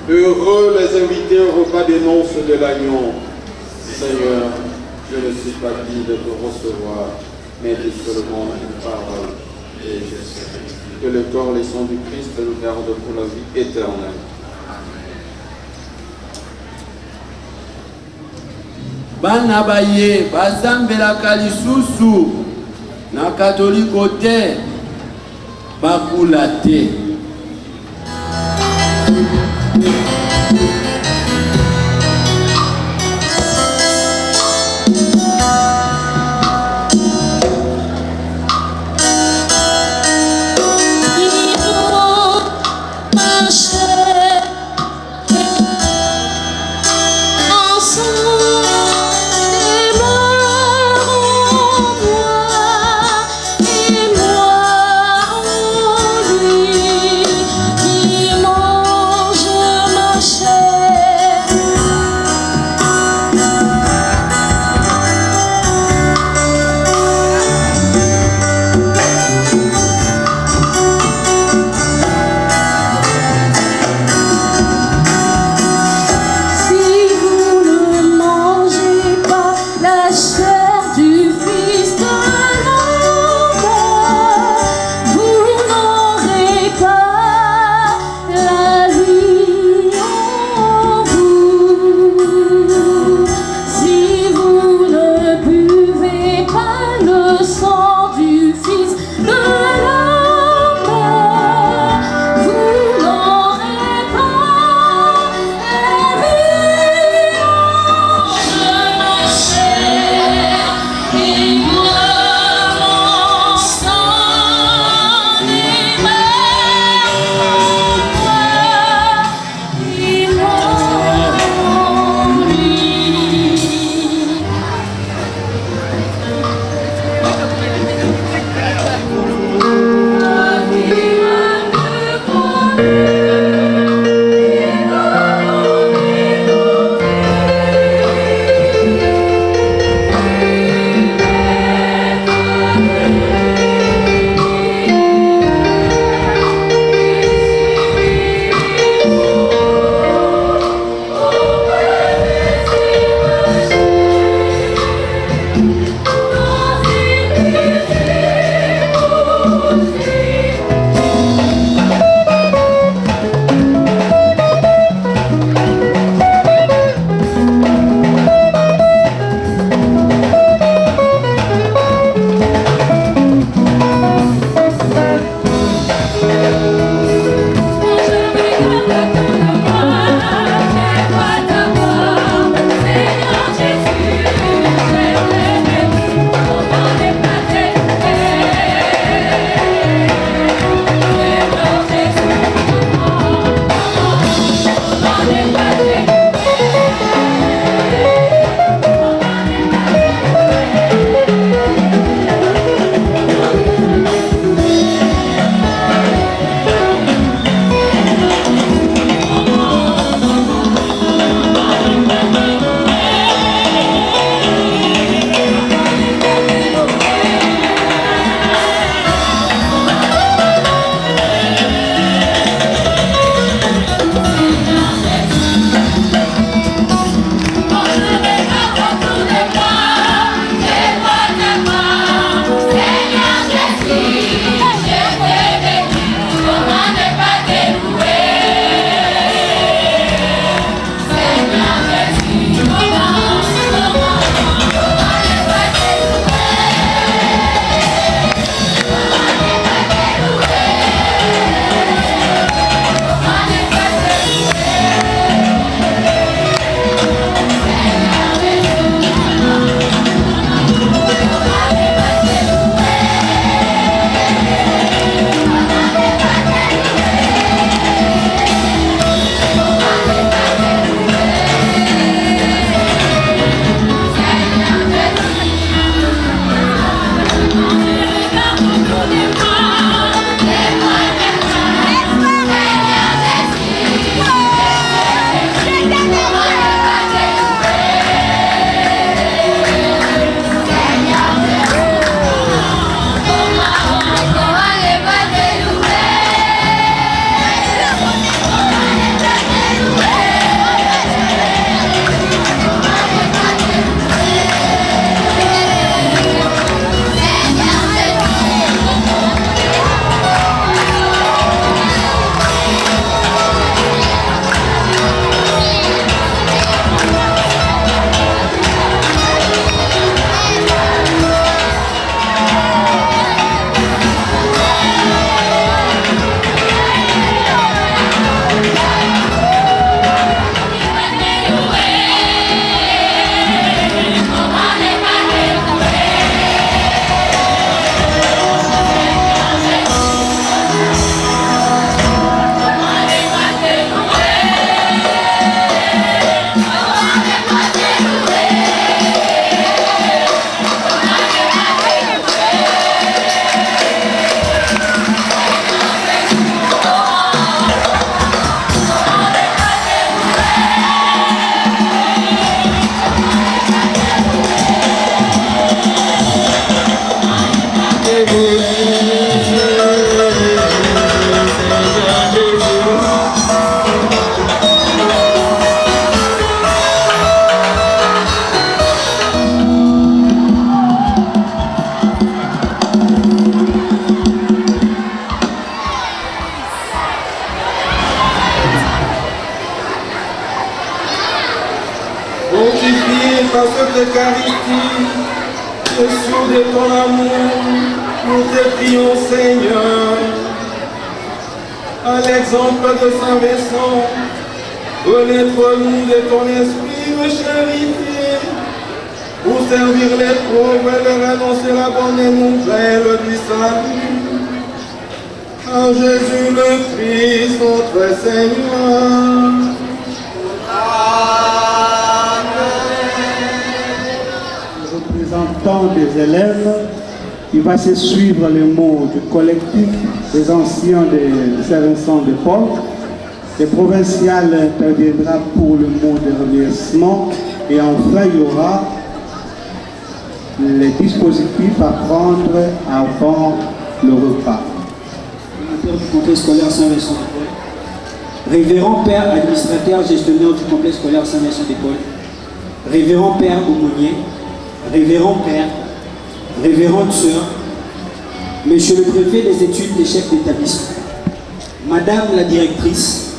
Heureux les invités au repas des noces de l'agneau. Seigneur, je ne suis pas digne de te recevoir, mais dis seulement une parole et je serai. Que le corps et le sang du Christ nous gardent pour la vie éternelle. Bana baye basambelaka lisusu na katoliko te bakula te. Dimanche par cette Eucharistie, et sous de ton amour, nous te prions, Seigneur. À l'exemple de Saint Vincent, connaître-nous de ton esprit de charité, pour servir les pauvres et leur annoncer la bonne nouvelle du salut. En Jésus le Christ, notre Seigneur. Les représentants des élèves, il va se suivre les mots du collectif des anciens de Saint-Vincent de Paul. Le provincial interviendra pour le mot de remerciement et enfin il y aura les dispositifs à prendre avant le repas. Du complexe scolaire Saint-Vincent de Paul, révérend père administrateur gestionnaire du complexe scolaire Saint-Vincent de Paul, révérend père aumônier, Révérend Père, Révérende Sœur, Monsieur le Préfet des études des chefs d'établissement, Madame la Directrice,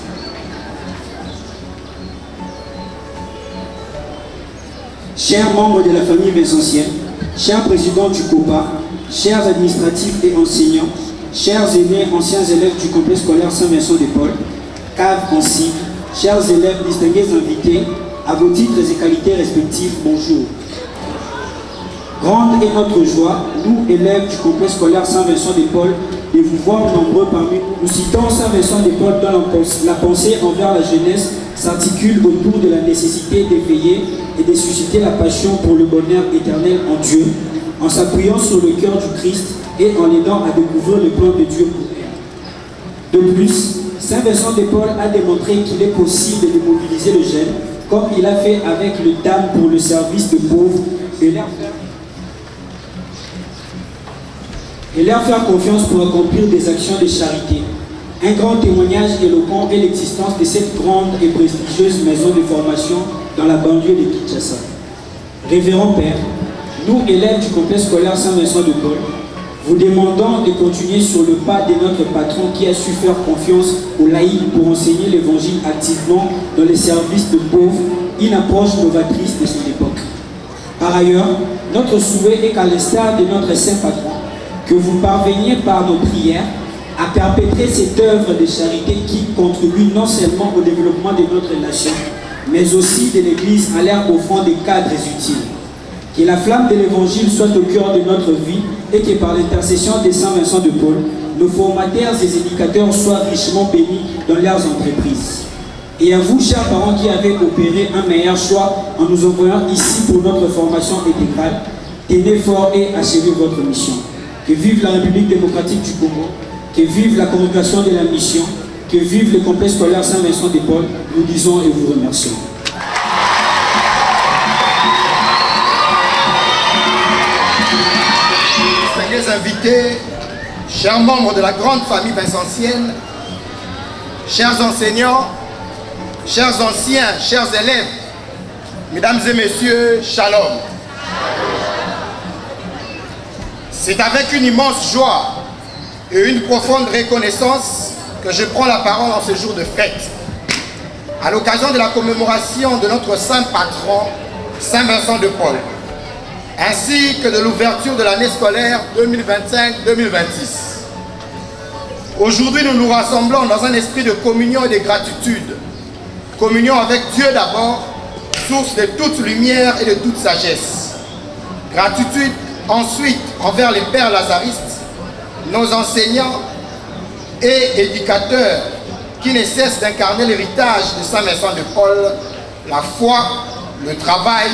chers membres de la famille vincentienne, chers présidents du COPA, chers administratifs et enseignants, chers aînés, anciens élèves du complexe scolaire Saint-Vincent-de-Paul, CAV en sigle, chers élèves, distingués invités, à vos titres et qualités respectifs, bonjour. Grande est notre joie, nous, élèves du complexe scolaire Saint-Vincent-de-Paul, de vous voir nombreux parmi nous. Nous citons Saint-Vincent-de-Paul dont la pensée envers la jeunesse s'articule autour de la nécessité d'éveiller et de susciter la passion pour le bonheur éternel en Dieu, en s'appuyant sur le cœur du Christ et en l'aidant à découvrir le plan de Dieu pour elle. De plus, Saint-Vincent-de-Paul a démontré qu'il est possible de mobiliser le jeune, comme il a fait avec le DAM pour le service de pauvres, et leur faire confiance pour accomplir des actions de charité. Un grand témoignage éloquent est l'existence de cette grande et prestigieuse maison de formation dans la banlieue de Kinshasa. Révérend Père, nous, élèves du complexe scolaire Saint-Vincent-de-Paul, vous demandons de continuer sur le pas de notre patron qui a su faire confiance aux laïcs pour enseigner l'évangile activement dans les services de pauvres, une approche novatrice de son époque. Par ailleurs, notre souhait est qu'à l'instar de notre saint patron, que vous parveniez par nos prières à perpétrer cette œuvre de charité qui contribue non seulement au développement de notre nation, mais aussi de l'Église à l'air offrant des cadres utiles. Que la flamme de l'Évangile soit au cœur de notre vie et que par l'intercession de Saint Vincent de Paul, nos formateurs et éducateurs soient richement bénis dans leurs entreprises. Et à vous, chers parents qui avez opéré un meilleur choix en nous envoyant ici pour notre formation intégrale, tenez fort et achevez votre mission. Que vive la République démocratique du Congo, que vive la congrégation de la mission, que vive le complexe scolaire Saint-Vincent-de-Paul, nous disons et vous remercions. Distingués invités, chers membres de la grande famille vincentienne, chers enseignants, chers anciens, chers élèves, mesdames et messieurs, shalom. C'est avec une immense joie et une profonde reconnaissance que je prends la parole en ce jour de fête, à l'occasion de la commémoration de notre saint patron, Saint Vincent de Paul, ainsi que de l'ouverture de l'année scolaire 2025-2026. Aujourd'hui, nous nous rassemblons dans un esprit de communion et de gratitude. Communion avec Dieu d'abord, source de toute lumière et de toute sagesse. Gratitude ensuite envers les pères lazaristes, nos enseignants et éducateurs qui ne cessent d'incarner l'héritage de Saint Vincent de Paul, la foi, le travail,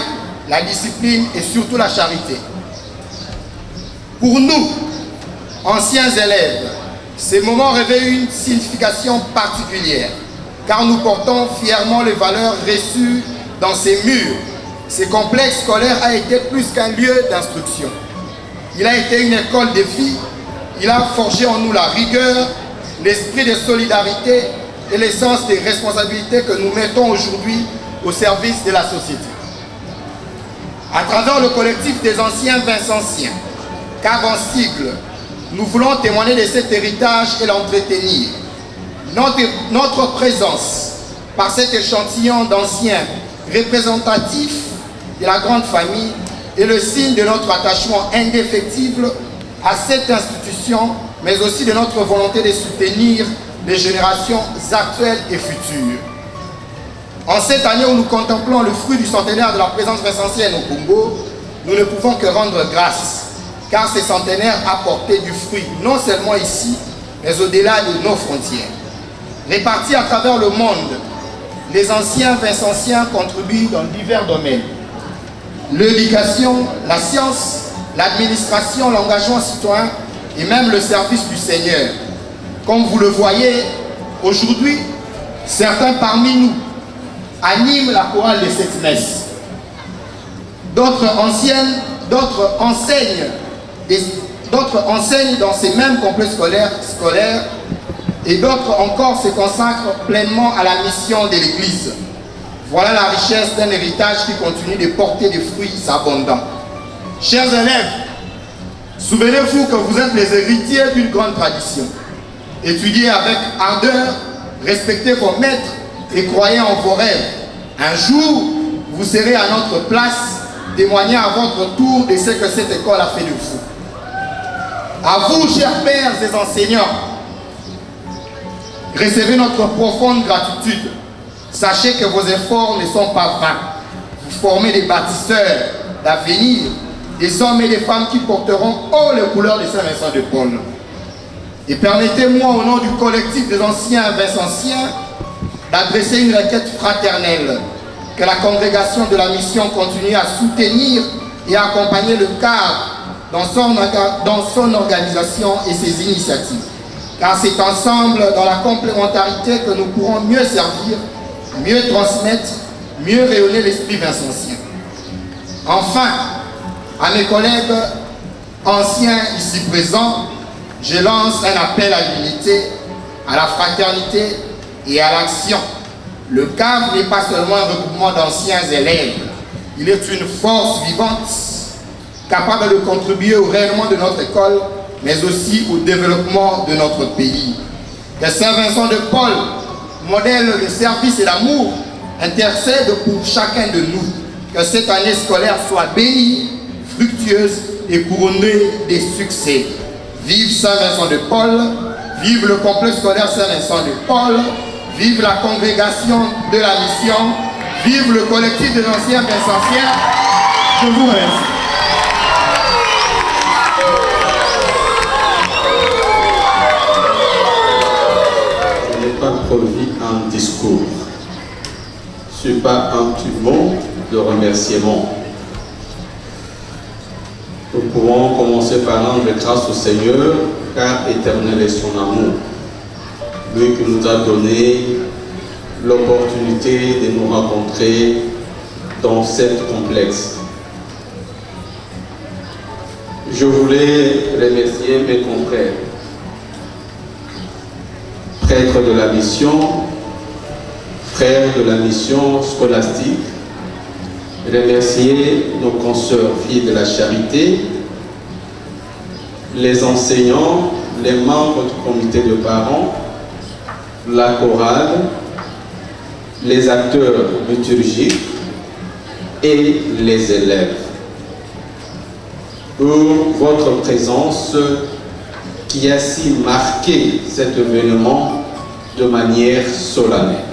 la discipline et surtout la charité. Pour nous, anciens élèves, ces moments revêtent une signification particulière, car nous portons fièrement les valeurs reçues dans ces murs. Ce complexe scolaire a été plus qu'un lieu d'instruction. Il a été une école de vie. Il a forgé en nous la rigueur, l'esprit de solidarité et le sens des responsabilités que nous mettons aujourd'hui au service de la société. À travers le collectif des anciens Vincentiens, CAV en sigle, nous voulons témoigner de cet héritage et l'entretenir. Notre présence, par cet échantillon d'anciens représentatifs de la grande famille, est le signe de notre attachement indéfectible à cette institution, mais aussi de notre volonté de soutenir les générations actuelles et futures. En cette année où nous contemplons le fruit du centenaire de la présence vincentienne au Congo, nous ne pouvons que rendre grâce, car ce centenaire a porté du fruit, non seulement ici, mais au-delà de nos frontières. Répartis à travers le monde, les anciens vincentiens contribuent dans divers domaines. L'éducation, la science, l'administration, l'engagement citoyen et même le service du Seigneur. Comme vous le voyez, aujourd'hui, certains parmi nous animent la chorale de cette messe. D'autres enseignent dans ces mêmes complexes scolaires et d'autres encore se consacrent pleinement à la mission de l'Église. Voilà la richesse d'un héritage qui continue de porter des fruits abondants. Chers élèves, souvenez-vous que vous êtes les héritiers d'une grande tradition. Étudiez avec ardeur, respectez vos maîtres et croyez en vos rêves. Un jour, vous serez à notre place, témoignez à votre tour de ce que cette école a fait de vous. À vous, chers pères et enseignants, recevez notre profonde gratitude. Sachez que vos efforts ne sont pas vains. Vous formez des bâtisseurs d'avenir, des hommes et des femmes qui porteront haut les couleurs de Saint-Vincent de Paul. Et permettez-moi, au nom du collectif des anciens Vincentiens, d'adresser une requête fraternelle, que la congrégation de la mission continue à soutenir et à accompagner le cadre dans son organisation et ses initiatives. Car c'est ensemble, dans la complémentarité, que nous pourrons mieux servir, mieux transmettre, mieux rayonner l'esprit vincentien. Enfin, à mes collègues anciens ici présents, je lance un appel à l'unité, à la fraternité et à l'action. Le CAV n'est pas seulement un regroupement d'anciens élèves, il est une force vivante, capable de contribuer au rayonnement de notre école, mais aussi au développement de notre pays. Que Saint-Vincent de Paul, modèle de service et d'amour, intercède pour chacun de nous. Que cette année scolaire soit bénie, fructueuse et couronnée des succès. Vive Saint-Vincent de Paul, vive le complexe scolaire Saint-Vincent de Paul, vive la congrégation de la mission, vive le collectif des anciens Vincentiens. Je vous remercie. Je n'ai pas produit un discours. Ce n'est pas un petit mot de remerciement. Nous pouvons commencer par rendre grâce au Seigneur, car éternel est son amour. Lui qui nous a donné l'opportunité de nous rencontrer dans cette complexe. Je voulais remercier mes confrères, prêtres de la mission, frères de la mission scolastique, remercier nos consoeurs filles de la charité, les enseignants, les membres du comité de parents, la chorale, les acteurs liturgiques et les élèves pour votre présence qui a si marqué cet événement de manière solennelle.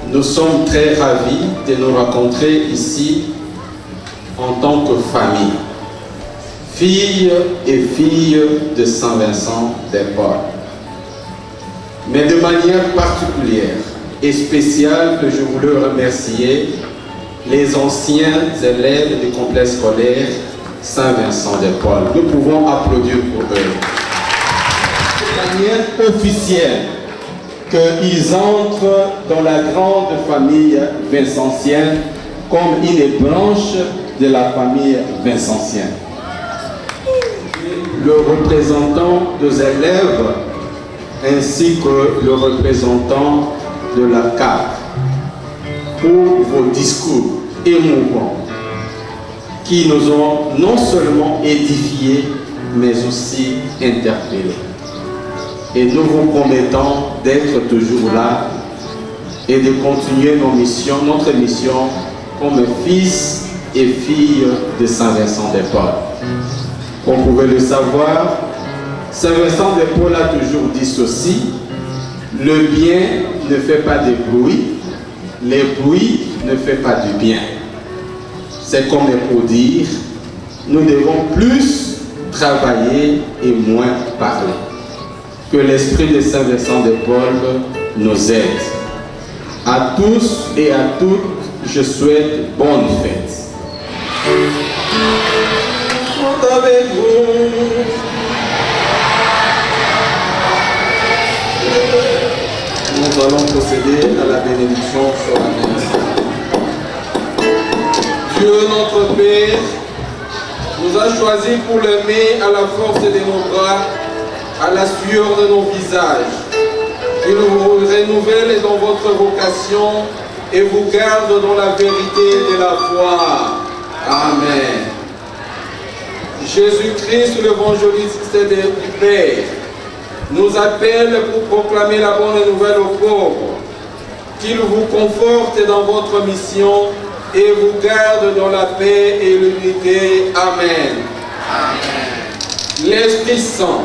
Nous sommes très ravis de nous rencontrer ici en tant que famille, filles et filles de Saint-Vincent de Paul. Mais de manière particulière et spéciale que je voulais remercier les anciens élèves du complexe scolaire Saint-Vincent de Paul. Nous pouvons applaudir pour eux. De manière officielle, qu'ils entrent dans la grande famille vincentienne comme une branche de la famille vincentienne. Le représentant des élèves ainsi que le représentant de la CAP pour vos discours émouvants qui nous ont non seulement édifiés mais aussi interpellés. Et nous vous promettons d'être toujours là et de continuer notre mission comme fils et filles de Saint-Vincent de Paul. Comme vous pouvez le savoir, Saint-Vincent de Paul a toujours dit ceci: le bien ne fait pas de bruit, le bruit ne fait pas du bien. C'est comme pour dire, nous devons plus travailler et moins parler. Que l'esprit de Saint-Vincent de Paul nous aide. À tous et à toutes, je souhaite bonne fête. Avec vous. Nous allons procéder à la bénédiction solennelle. Dieu notre Père nous a choisis pour l'aimer à la force de nos bras, à la sueur de nos visages. Il vous renouvelle dans votre vocation et vous garde dans la vérité de la foi. Amen. Jésus-Christ, l'évangéliste du Père, nous appelle pour proclamer la bonne nouvelle aux pauvres, qu'il vous conforte dans votre mission et vous garde dans la paix et l'unité. Amen. Amen. L'Esprit Saint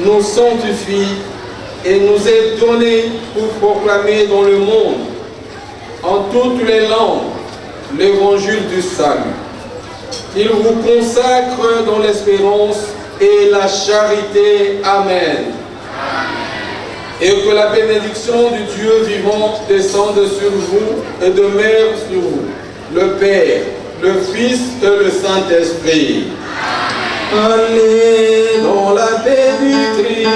nous sanctifie et nous est donné pour proclamer dans le monde, en toutes les langues, l'évangile du salut. Il vous consacre dans l'espérance et la charité. Amen. Et que la bénédiction du Dieu vivant descende sur vous et demeure sur vous, le Père, le Fils et le Saint-Esprit. Allez dans la paix du Christ.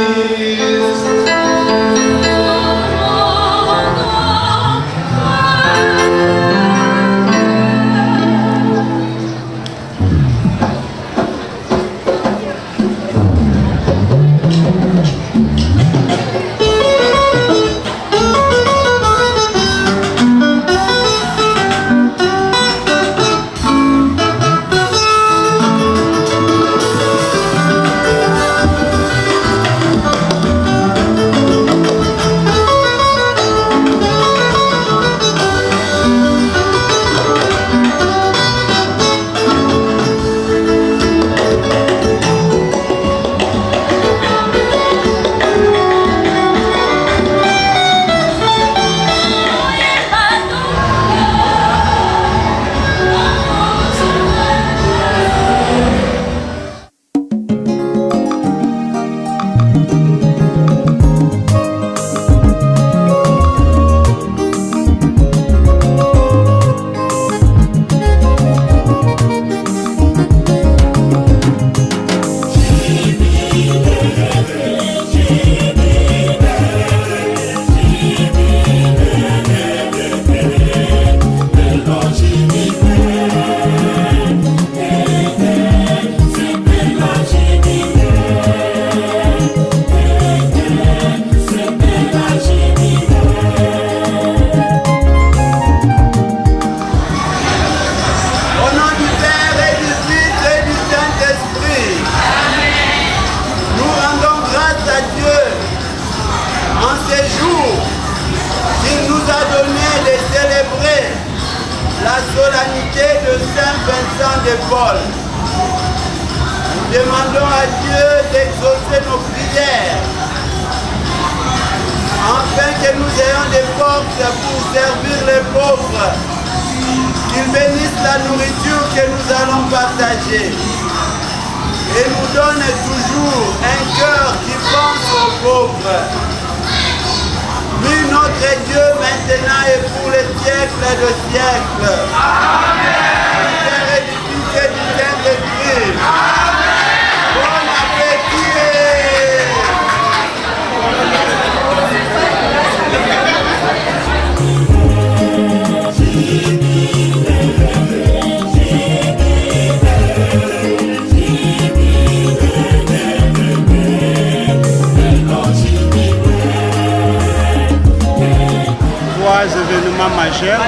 Événements majeurs.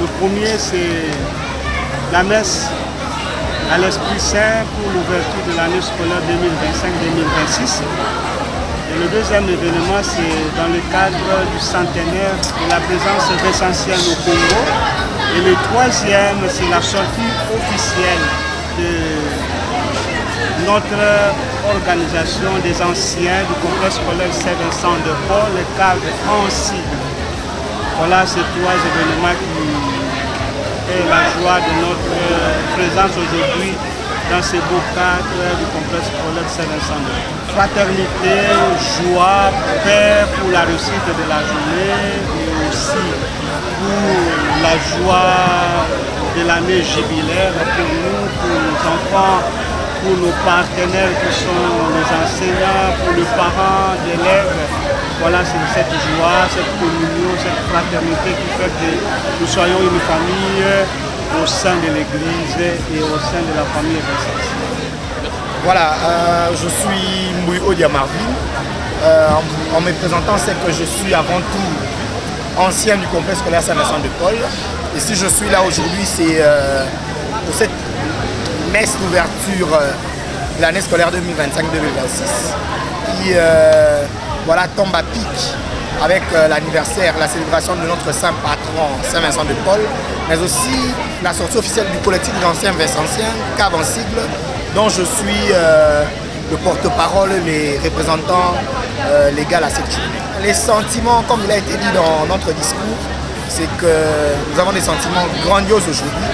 Le premier, c'est la messe à l'Esprit Saint pour l'ouverture de l'année scolaire 2025-2026. Et le deuxième événement, c'est dans le cadre du centenaire de la présence des anciens au Congo. Et le troisième, c'est la sortie officielle de notre organisation des anciens du complexe scolaire Saint-Vincent de Paul, le cadre ANSI. Voilà ces trois événements qui est la joie de notre présence aujourd'hui dans ces beaux cadres du complexe scolaire Saint-Vincent de Paul. Fraternité, joie, paix pour la réussite de la journée et aussi pour la joie de l'année jubilaire pour nous, pour nos enfants, pour nos partenaires qui sont les enseignants, pour les parents d'élèves. Voilà, c'est cette joie, cette communion, cette fraternité qui fait que nous soyons une famille au sein de l'Église et au sein de la famille essentielle. Voilà, je suis Mbouy Odia Marvin. En me présentant, c'est que je suis avant tout ancien du complexe scolaire Saint-Vincent de Paul. Et si je suis là aujourd'hui, c'est pour cette messe d'ouverture de l'année scolaire 2025-2026 qui voilà, tombe à pic avec l'anniversaire, la célébration de notre saint patron Saint-Vincent de Paul, mais aussi la sortie officielle du collectif des anciens Vincentiens, CAV en sigle, dont je suis le porte-parole, les représentants légal à cette journée. Les sentiments, comme il a été dit dans notre discours, c'est que nous avons des sentiments grandioses aujourd'hui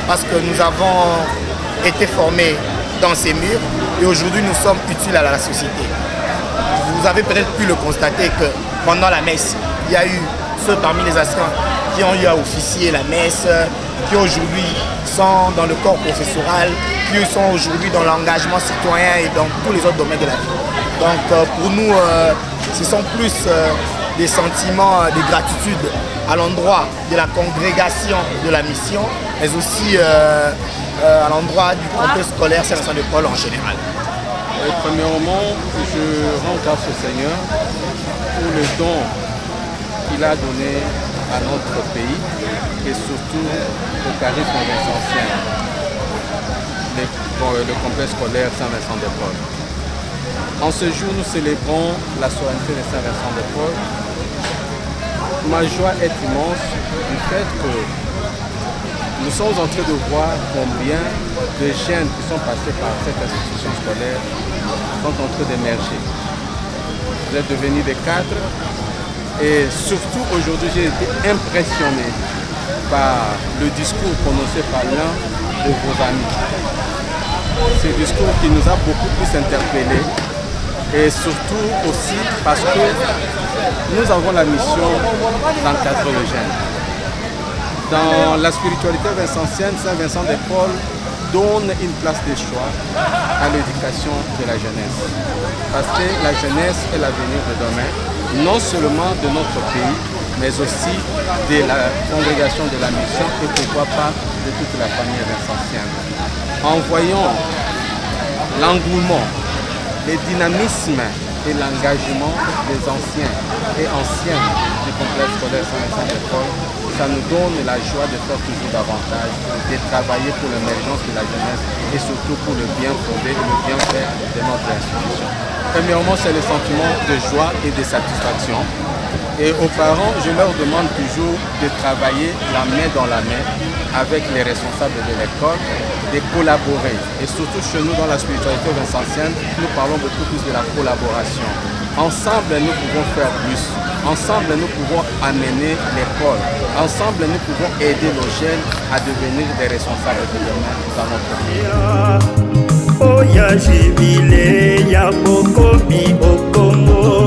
parce que nous avons été formés dans ces murs et aujourd'hui nous sommes utiles à la société. Vous avez peut-être pu le constater que pendant la messe, il y a eu ceux parmi les anciens qui ont eu à officier la messe, qui aujourd'hui sont dans le corps professoral, qui sont aujourd'hui dans l'engagement citoyen et dans tous les autres domaines de la vie. Donc pour nous, ce sont plus des sentiments de gratitude à l'endroit de la congrégation de la mission, mais aussi à l'endroit du complexe scolaire Saint-Vincent de Paul en général. Premièrement, je rends grâce au Seigneur pour le don qu'il a donné à notre pays et surtout au charisme vincentien, le complexe scolaire Saint-Vincent de Paul. En ce jour, nous célébrons la souveraineté de Saint-Vincent de Paul. Ma joie est immense du fait que nous sommes en train de voir combien de jeunes qui sont passés par cette institution scolaire sont en train d'émerger. Vous êtes devenus des cadres et surtout aujourd'hui j'ai été impressionné par le discours prononcé par l'un de vos amis. Ce discours qui nous a beaucoup plus interpellés et surtout aussi parce que nous avons la mission d'encadrer le jeune. Dans la spiritualité vincentienne, Saint-Vincent de Paul donne une place de choix à l'éducation de la jeunesse. Parce que la jeunesse est l'avenir de demain, non seulement de notre pays, mais aussi de la congrégation de la mission et pourquoi pas de toute la famille vincentienne. En voyant l'engouement, le dynamisme et l'engagement des anciens et anciennes du complexe scolaire Saint-Vincent de Paul, ça nous donne la joie de faire toujours davantage, de travailler pour l'émergence de la jeunesse et surtout pour le bien fondé et le bien fait de notre institution. Premièrement, c'est le sentiment de joie et de satisfaction. Et aux parents, je leur demande toujours de travailler la main dans la main avec les responsables de l'école, de collaborer. Et surtout chez nous, dans la spiritualité vincentienne, nous parlons beaucoup plus de la collaboration. Ensemble, nous pouvons faire plus. Ensemble, nous pouvons amener l'école. Ensemble, nous pouvons aider nos jeunes à devenir des responsables de demain dans notre pays. Oh, ya jibile, ya bokobi, bokomo.